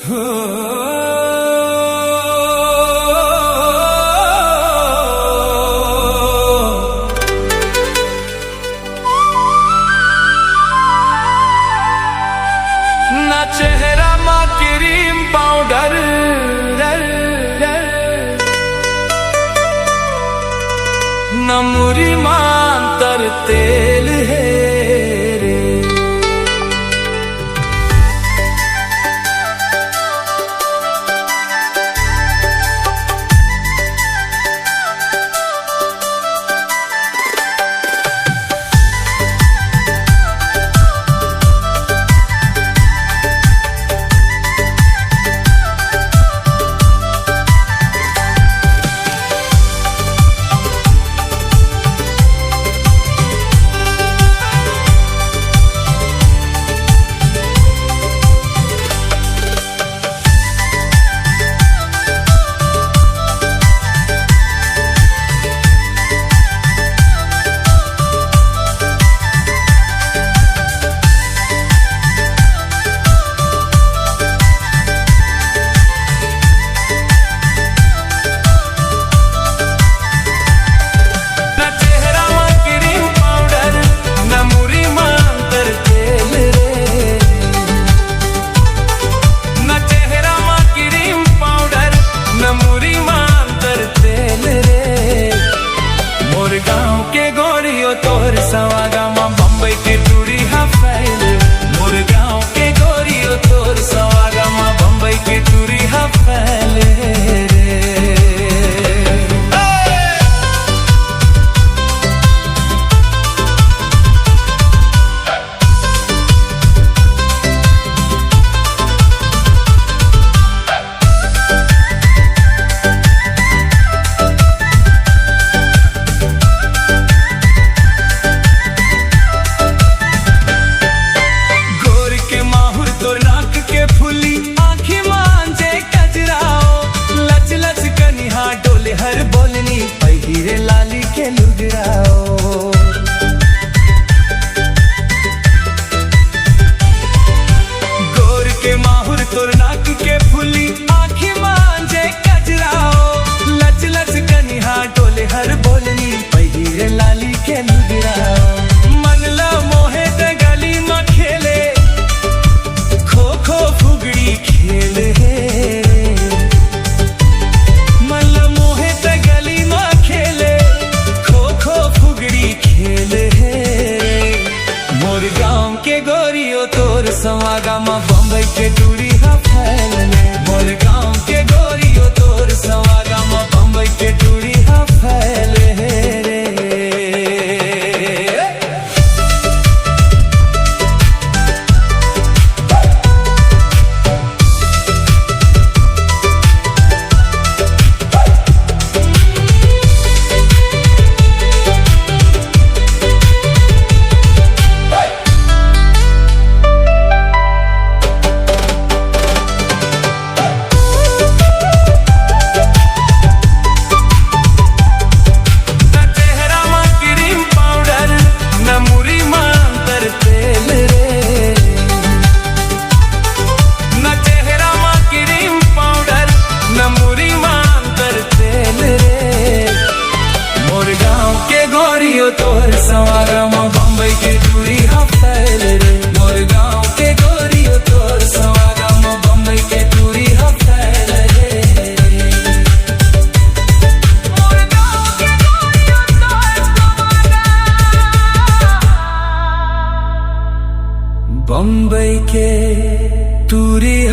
ना चेहरा मा क्रीम पाउडर, न मुरी मांतर तेल है रे। तोर सवागामा बम्बई के टूरी हा फैल, मोर गाँव के गोरियो तोर सवागामा बम्बई के टूरी हा फैल रे। हर बोलनी पहिरे लाली के लुगराओ, गोर के माहुर तोर नाक के फुली आँखी मांझे कजराओ, लच लच कनिहा डोले हर बोलनी पहिरे लाली के लुगराओ। मन ला मोहे ते गली में खेले खो खो फुगड़ी खेल है। तोर सवागामा बम्बई के टूरी हा फैल, मोर गाँव के गोरियो तोर सवागामा बम्बई के टूरी हा फैल रे। तोर सवागामा बम्बई के टूरी हा फैल रे, मोर गाँव के गोरियो तोर सवागामा बम्बई के टूरी हा फैल रे। मोर गाँव के गोरियो तोर सवागामा बम्बई के टूरी